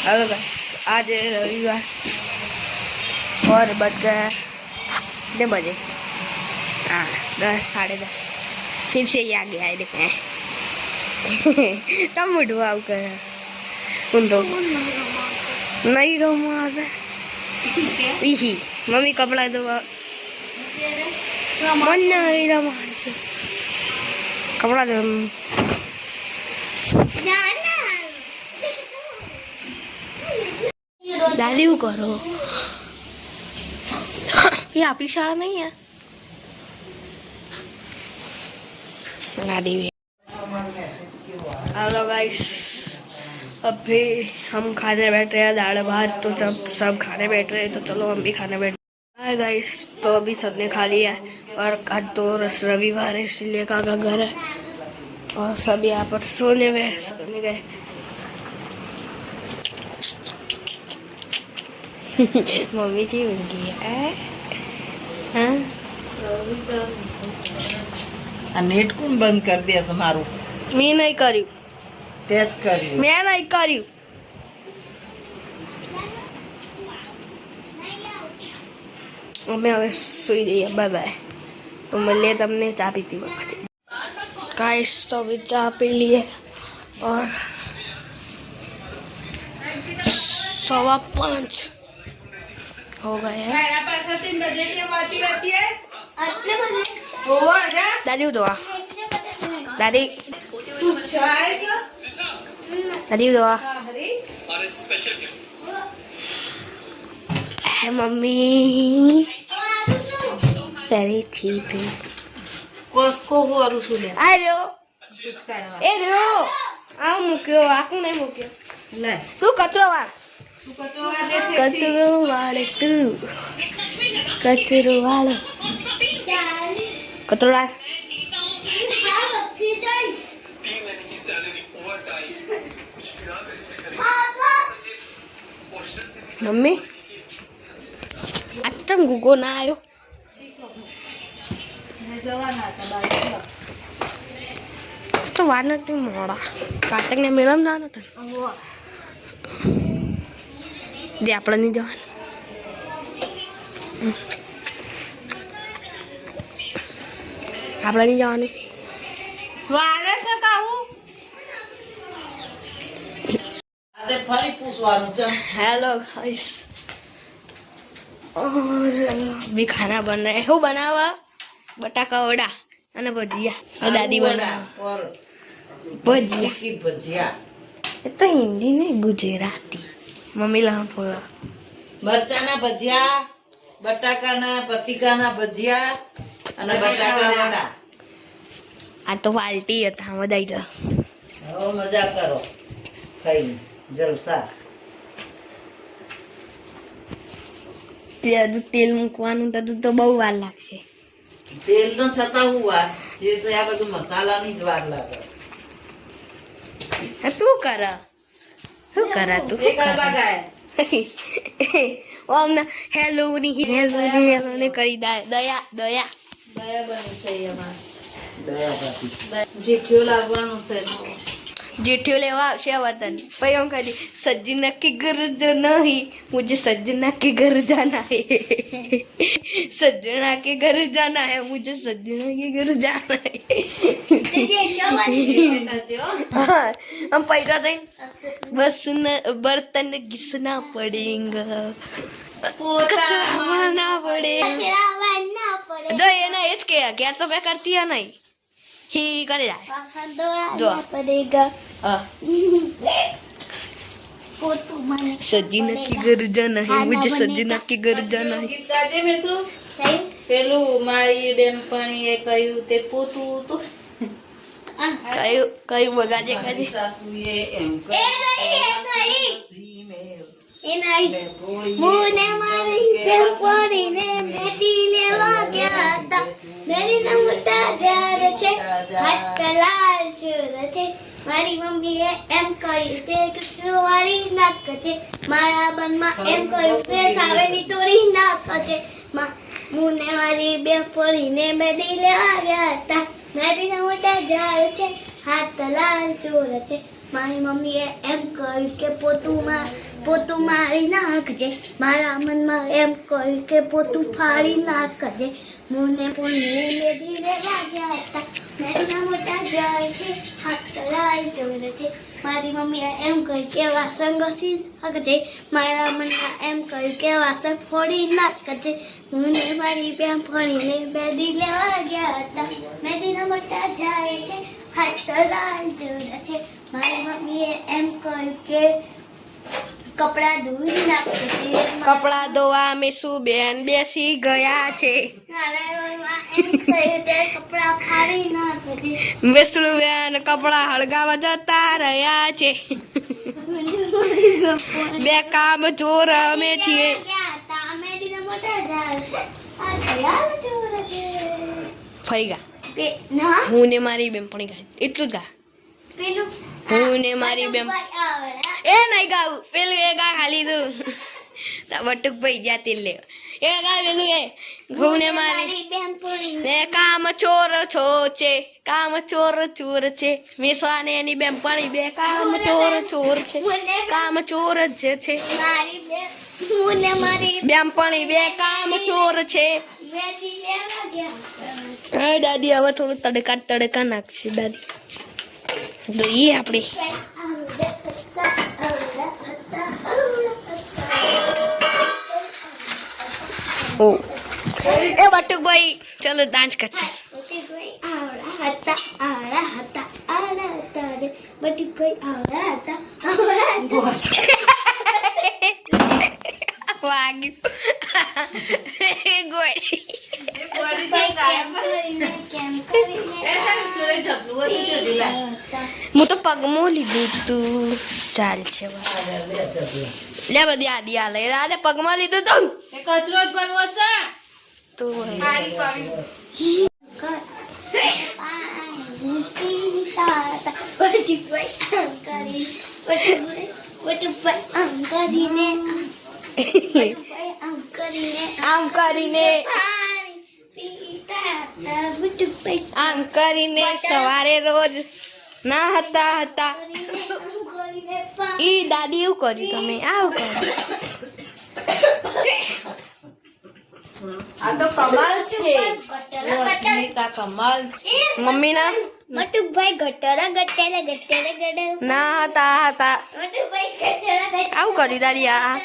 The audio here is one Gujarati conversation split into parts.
हेलो गाइस, आज है रविवार और बज गया कितने बजे? हाँ 10 साढ़े 10। फिर से ये आ गया है, देखें कम उठवा कर उन दो नहीं रहा यही मम्मी कपड़ा दो मन नहीं रहा कपड़ा दो दादी को करो ये आपकी शाला नहीं है दादी। हेलो गाइस, अभी हम खाने बैठ रहे हैं दाल भात। तो जब सब खाने बैठ रहे हैं तो चलो हम भी खाने बैठ रहे हैं गाइस। तो अभी सबने खा लिया है और आज तो रविवार है इसलिए काका घर है और सब यहाँ पर सोने गए। मम्मी थी उनकी है नेट कौन बंद कर दिया समारोह? मैं नहीं करी, तेज करी, मैं नहीं करी। અમે હવે સુઈ જઈએ, બાય બાય। તો મળીએ તમને ચા પીતી વખતે। ગાઈસ તો भी चा पी लिए और 5:15 हो गए हैं। दादी उधवा दादी दादी उधवा है मम्मी तेरी ठीक है कोसको हो रुसुले आयो ए रो आ मुक्यो आकू नहीं मुक्यो ले तू कचरो वाળ तू कचरो दे से कचरो वाळे तू कचरो वाળो कचरो वाळ मम्मी अच्चम गुगो ना आयो तो वार नहीं मोड़ा कार्तिक ने मेलम जाना था जे આપણે નહીં જવાનું આપણે નહીં જવાનું વારે સે કાહું અરે ફરી પૂછવાનું છે। हेलो गाइस, और भी खाना बन रहा है। હું બનાવવા બટાકા વડા અને ભજીયા और दादी बनावा और ભજીયા की भजिया ये तो हिंदी में गुजराती मम्मी ला बोला મરચાના ભજીયા બટાકાના પતિકાના ભજીયા અને બટાકા વડા। આ તો પાર્ટી હતા બધાઈ તો હવે મજા કરો ખાઈને જલસા। ત્યાં તેલ મૂકવાનું તો બહુ વાર લાગશે। તેલ ન થતા હું વાર જે છે આ બધું મસાલાની જ વાર લાગે। તું કર તું એ કરવા ગાય ઓમ હેલો ની કરી દયા દયા બની છે એમાં દયા ભાભી જેઠિયો લાવવાનું છે जेठियो लेवा आवशे वतन पर हम कही सज्जना के घर जाना ही मुझे सज्जना के घर जाना है सज्जना के घर जाना है मुझे सज्जना के घर जाना है हाँ हम पैसा दें बस बर्तन घिसना पड़ेगा कचरा पड़ेगा दो ये ना एच के क्या तो क्या करती है नहीं ही करे जाए पड़ेगा सजीना के घर जाना है मुझे सजीना के घर जाना है ગીત ગાજે મેસુ પેલું મારી બેનપણીએ કહ્યું તે પોતું તો કયું બગાજે કરી સાસુએ એમ मुने मारी बेपरी ने बेटी लेवा गया था मेरी नमता जार छे हाथ लाल चूर छे मारी मम्मी एम कही ते कचरो वाली नाक छे मारा बन में एम कही ते सावेनी तोड़ी नाक छे मुने मारी बेपरी ने बेटी लेवा गया था मेरी नमता जार छे हाथ लाल चूर छे મારી મમ્મીએ એમ કહ્યું કે પોતું મારી નાખજે. મારા મનમાં એમ કહ્યું કે પોતું ફાડી નાખજે. મને પણ ધીરે વાગ્યા હતા. મેરીના મોટા જાય છે, હાથ લાલ ચોર છે. મારી મમ્મીએ એમ કહ્યું કે વાસણ ઘસી નાખજે. મારા મનમાં એમ કહ્યું કે વાસણ ફોડી નાખજે. મને મારી બેનપણીને મેદી લેવા ગયા હતા. મેદીના મોટા જાય છે, હાથ લાલ ચોર છે. મારી મમ્મીએ એમ કહ્યું કે કપડાં ધોઈ નાખજે. કપડા ધોવા મેસુ બેન બેસી ગયા છે. મારા ઘરમાં એમ કહ્યું કે કપડાં ફાડી નાખજે. મેસુ બેન કપડા હળગાવા જતા રહ્યા છે. બે કામ ચોર અમે છીએ. મેદીના મોટા જાય છે, હાથ લાલ ચોર છે. ફરી ગા ના હું ને મારી બેનપણી ગા એટલું જ ગા. પેલું હું ને મારી બેન આવડે. એ નહીં ગાવું પેલું એ ગા ખાલી તું બટુક ભાઈ જાતી લે એ ગા પેલું એ હું ને મારી બેનપણી ને કામ ચોર છો છે. કામ ચોર ચોર છે. મેસવા ને એની બેનપણી બે કામ ચોર ચોર છે. કામ ચોર જ છે. મારી હું ને મારી બેનપણી બે કામ ચોર છે. મેદી લેવા ગયા. હા દાદી હવે થોડું તડકા નાખશે દાદી જોઈએ આપણે. ઓ એ બટુકભાઈ ચલો ડાન્સ કરશે. આવડા હતા રે. બટુકભાઈ આવડા હતા. વાગ્યું ગોળી. કેમ કરીને હું તો પગમાં લીધું તું ચાલશે લે બધી આદિ આલે દાદા પગમાં લીધું તું કચરો જ બનવો છે. તો આમ કરીને સવારે રોજ ના હતા ઈ દાદી એવું કર્યું તમે આવું કર્યું. આ તો કમાલ છે. અદ્વિતા કમાલ છે. મમ્મી ના બટુકભાઈ ગટરા ના હતા બટુકભાઈ ગટરા આવું કર્યું દાદી આ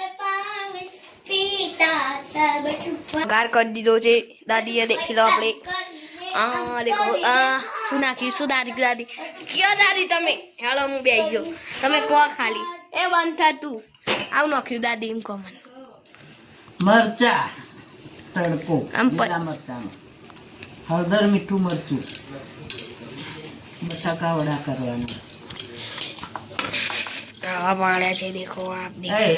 પીતા હતા. બટુકભાઈ ગાર કરી દીધો છે દાદીએ દેખી લો આપણે. આ દેખો આ શું નાખ્યું શું દાદી કયો દાદી તમે હેલો હું બેસી ગયો તમે કહો ખાલી એ બંધ થા તું આવું નાખ્યું દાદી એમ કહો મને. મરચા તડકો આમ લીલા મરચાનો હળદર મીઠું મરચું બટાકા વડા કરવાના. આવા પાડ્યા છે દેખો આપ દેખો એ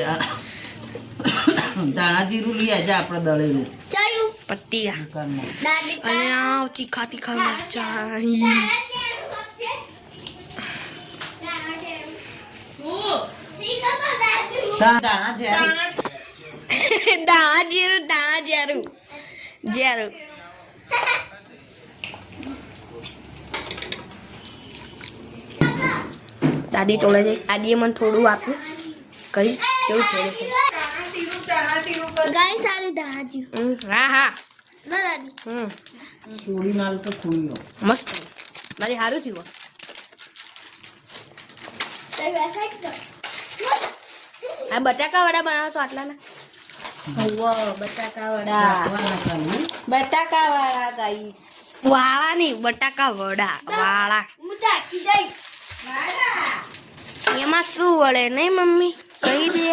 ધાણા જીરું લઈ આજે આપણે દળેલું ચાયું પત્તી દુકાનમાં. દાદી અને આ તીખા મરચા દાણા જ્યારે દાણા જીરું દાદી તોડે છે દાદીએ મને થોડું આપ્યું કઈ કેવું છે દેખો. ગાય સારું દાજી હા ના દાદી થોડી નાલ તો ખોલ્યો મસ્ત દાદી સારું થયું. આ બટાકા વડા બનાવો છો આટલાના બટાકા વાળા ગાઈસ. વાળા નહીં બટાકા વડા વાળા હું ચાકી જઈ એમાં શું વળે નહીં મમ્મી કહી દે.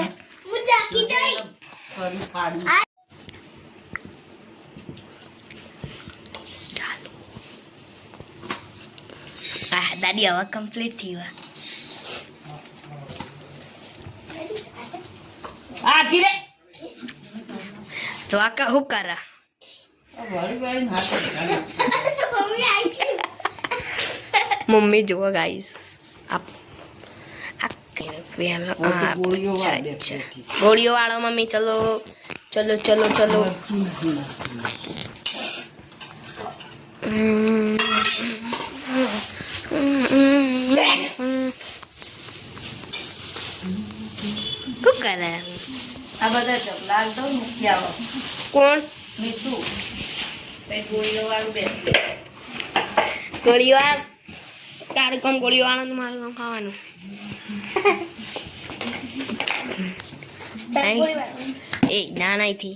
હું ચાકી જઈ ફરી પાડી હા દાદી હવે કમ્પ્લીટ થઈ ગયા. આ ધીરે તો આ શું કરા વળી હાથ મમ્મી આવી ગઈ મમ્મી જુઓ ગાઈસ આપ ગોળીઓ વાળે ગોળીઓ વાળો મમ્મી ચલો ચલો ચલો ચલો કરે આ બધા ચપલા તો મૂકી આવો કોણ બીસું ગોળીઓ વાળું બે ગોળીવાર તારું કામ ગોળીવાળાનું મારું કામ ખાવાનું એ નાનાથી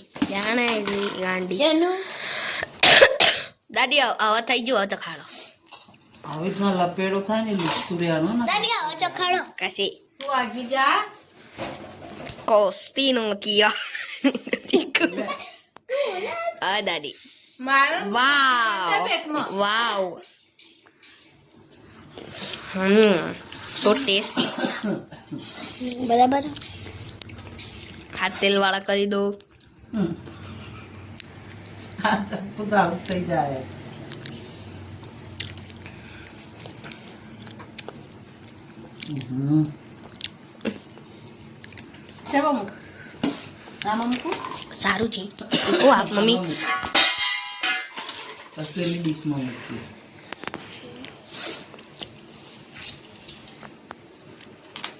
ગાંડી દાદી આવા થઈ ગયો હવે ચખાડો આવી રીતના લપેડો થાય ને લુસ્તુરિયાનો ને ચખાડો કશી તું આગી જા કોસ્તીનો કિયા આ દાદી મારે વાવ પેટમાં વાવ સો ટેસ્ટી બરાબર હાથ તેલ વાળા કરી દો આ ચપ્પુ તો આવું થઈ જાય શેમાં મૂક આમાં મૂકું સારું છે ઓ આપ મમ્મી પછી એની ડીશમાં મૂકીએ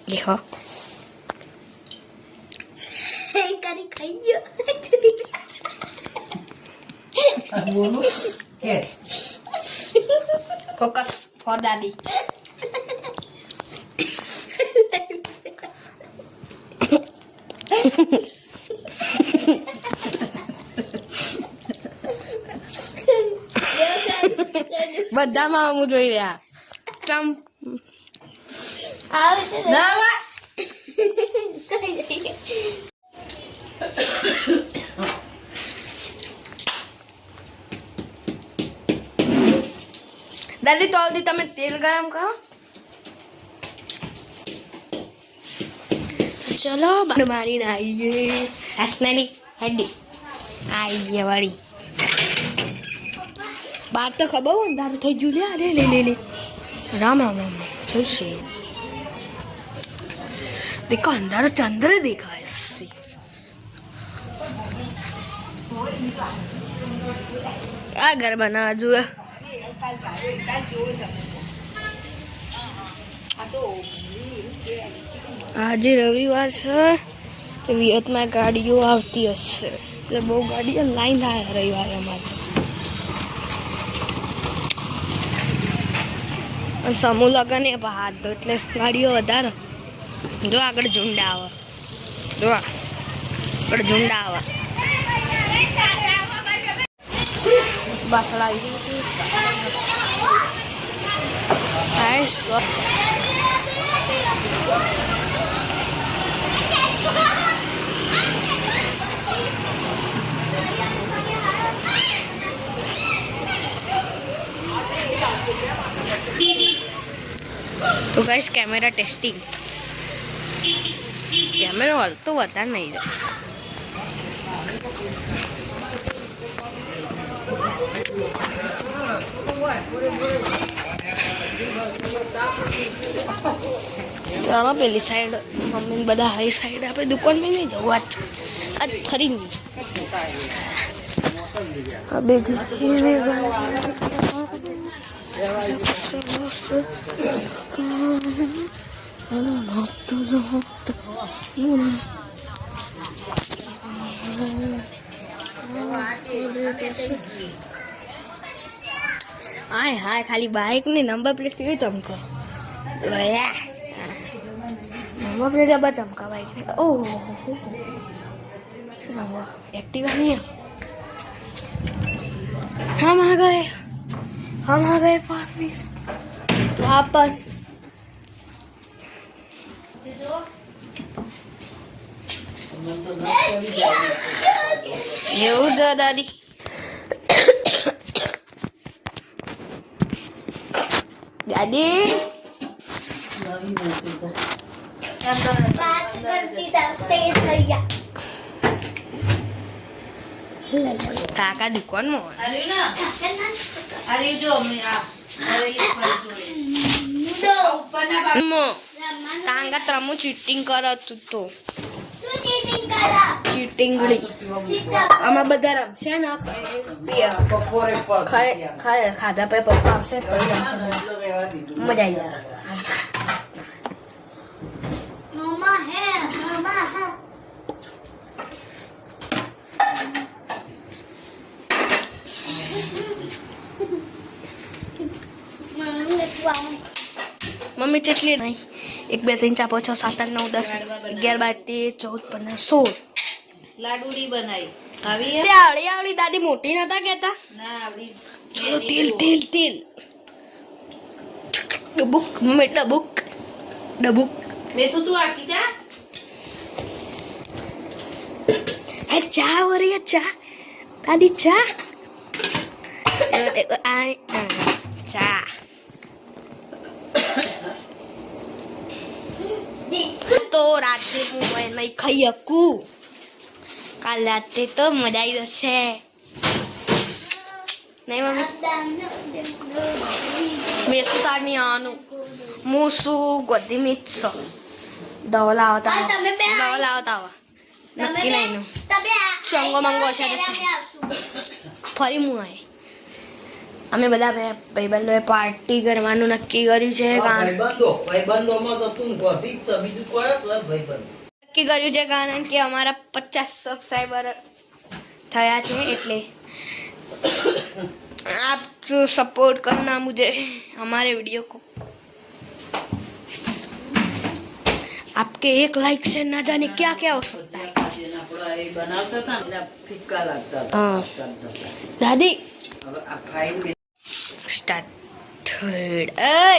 દેખો કરી ખાઈ ગયો બોલો કે ફોકસ ફોર દાદી બધામાં હું જોઈ રહ્યા ચમ ના વા દાદી તો આવતી તમે તેલ ગરમ કરો ચલો મારીને આવીએ હસનાલી હેડી આવીએ વાળી બાર તો ખબર હોય અંધારું થઈ ગયું લે અરે લે રામ રામ રામ જોઈશે દેખો અંધારો ચંદ્ર દેખાય છે આ ઘર બનાવવા જુએ આજે રવિવાર છે તો વિયતમાં ગાડીઓ આવતી હશે એટલે બહુ ગાડીઓ લાઈન થાય રવિવારે અમારે અને સમૂહ લગન એ હાથ દો એટલે ગાડીઓ વધારે જો આગળ ઝુંડ આવે જો આગળ ઝુંડ આવે બાસળ આવી तो गाइस कैमरा टेस्टिंग कैमरा वाल तो बता नहीं रहा चलो पहली साइड मम्मी बदा हाई साइड आप दुकान में नहीं जाऊँ आज खरीद अबे हाय हाय खाली बाइक ने नंबर प्लेट क्यों चमका नंबर प्लेट अब चमका बाइक ने ओह एक्टिवा नहीं है हम आ गए वापस એવું છે દાદી દાદી કાકા દુકાનમાં આર્યું ના આર્યું જો અમે આ ઉપરના ભાગ કાંગા ત્રમું ચીટિંગ કરો તું તો તું ચીટિંગ કરા ચીટિંગડી આમાં બધા રમશે ને બપોરે ખાધા પછી પપ્પા આવશે પછી રમશે મજા આવી જાય મામા હે મમ્મી કેટલી નહીં 1 2 3 4 5 6 7 8 9 10 11 12 13 14 15 16 લાડુડી બનાવી આવી તે આવડી આવડી દાદી મોટી નતા કહેતા ના આવડી ચલો તેલ તેલ તેલ ડબુક મમ્મી ડબુક ડબુક મેં શું તું આખી જા આ ચા વરી ચા દાદી ચા ચા તો રાતે હું નહીં ખાઈ શકું કાલ રાતે તો મજા આવી જશે નહીં મમ્મી મેં શું તાર નહીં આવવાનું હું શું ગોધી મિક્સ દવા લાવતા તમે બે દવા લાવતા આવા નક્કી નહીં તમે ચંગો મંગો છે તો ફરી હું આવે અમે બધા ભાઈબંધોએ પાર્ટી કરવાનું નક્કી કર્યું છે ભાઈબંધોમાં તો તું ગોધી જ છે બીજું કોઈ જ ભાઈબંધ નક્કી કર્યું છે કારણ કે અમારા 50 સબસ્ક્રાઈબર થયા છે એટલે आप सपोर्ट करना मुझे हमारे वीडियो को आपके 1 लाइक से ना जाने क्या क्या हो सकता है બનાવતા હતા ને ફિક્કા લાગતા हाँ दादी હવે આ ફ્રાઈંગ स्टार्ट थर्ड ए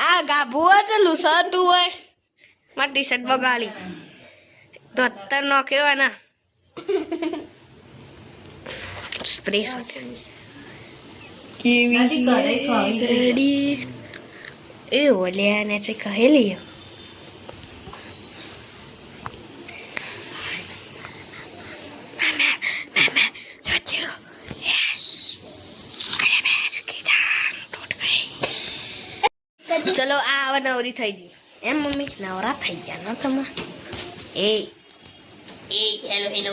आ गाबू तो लूसा तू है मार टी शर्ट बगाड़ी तो अत्तर नो केवा ना स्प्रे દાદી કરે ખાવી એ ઓલ્યા ને છે કહેલી ચલો આ હવે નવરી થઈ ગઈ એમ મમ્મી નવરા થઈ ગયા ન તમે એ એ હેલો હેલો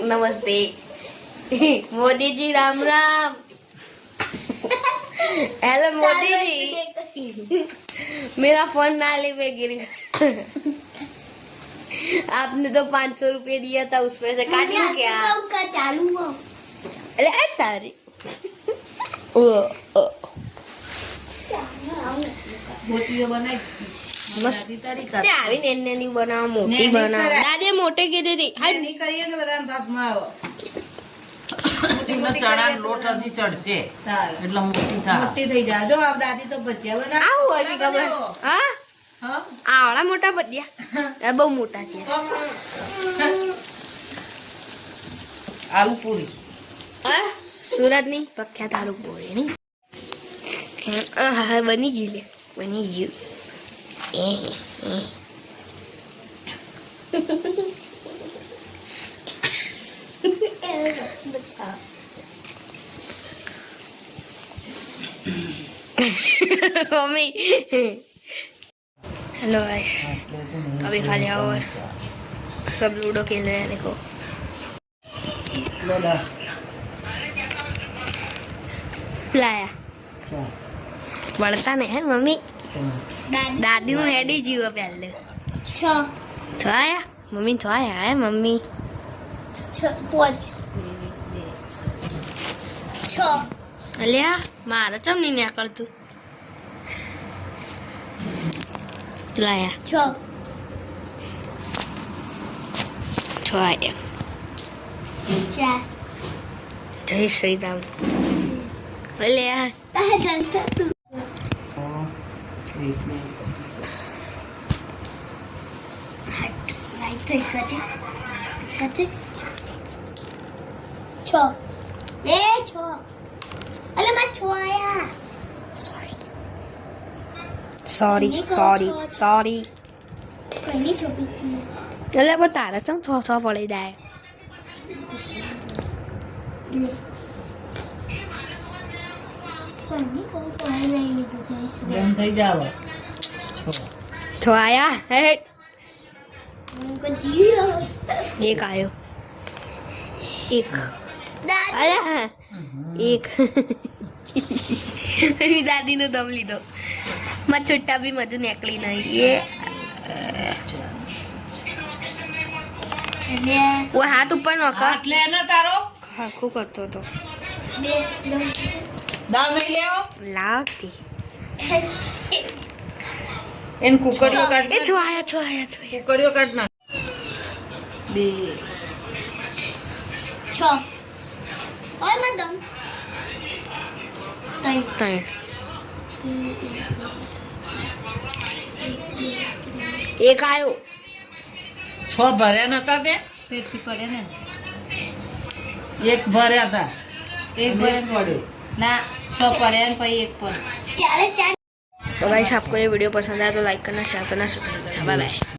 નમસ્તે मोदी जी राम राम हेलो मोदी जी मेरा फोन नाले में गिर गया आपने तो 500 रुपए दिया था उसमें से काट लो क्या का चालू हो अरे तारी ગોટીઓ બનાવી મસ્ત દાદી તારી તે આવીને એને ની બનાવ મોટી ને, ને બનાવ કરાય. દાદી મોટી કીધી હતી હા નહીં કરીએ તો બધા ભાગમાં આવો એમાં ચણા લોટ હજી ચડશે ચાલ એટલે મોટી થાય મોટી થઈ જાય જો આ દાદી તો ભજીયા બનાવે આવું હજી ખબર હા હા આવડા મોટા બદ્યા આ બહુ મોટા છે આલુ પૂરી સુરતની પ્રખ્યાત આલુ પૂરી ની હા બની ગઈ લે બની ગયું मम्मी हेलो गाइस तो अभी खा लिया और सब लूडो खेल रहे हैं देखो લોડા लाया बढ़ता नहीं है मम्मी दादी हूँ हेडी जीव पहले 6 तो आया मम्मी तो आया है मम्मी 6 अलिया मारा चम नहीं न्या कर तू लाया 6 तो आया 4 जय श्री राम अलिया ताहे चलता तू એક મિનિટ हट लाइट થઈ કચે કચે 6 એ 6 અલે માં 6 આયા सॉरी सॉरी सॉरी કોઈની છોપી હતી એટલે પણ તારા ચમ છ છ પડી જાય કોઈની કોઈ લઈ લીધું જઈશ બંધ થઈ જાવ છ આયા હેટ उनको जियो एक आयो एक दादी अरे हाँ एक मेरी दादी ने दम ली दो मैं छोटा भी मधु निकली नहीं ये ले वो हाथ ऊपर नौका હાથ લે ને તારો खाखू करतो तो ले દાળ નહીં લેવો लावती એને કુકડીઓ કાઢ એ છો આયા છો કુકડીઓ કાઢ નાખ 2 છ ઓય મદમ તઈ 3 એક આયો 6 ભર્યા નતા તે પેટથી પડે ને એક ભર્યા હતા એક ભરે પડ્યો ના 6 પડ્યા ને પછી એક પડ્યો ચારે ચાર तो गाइस आपको ये वीडियो पसंद आया तो लाइक करना शेयर करना सब्सक्राइब करना बाय बाय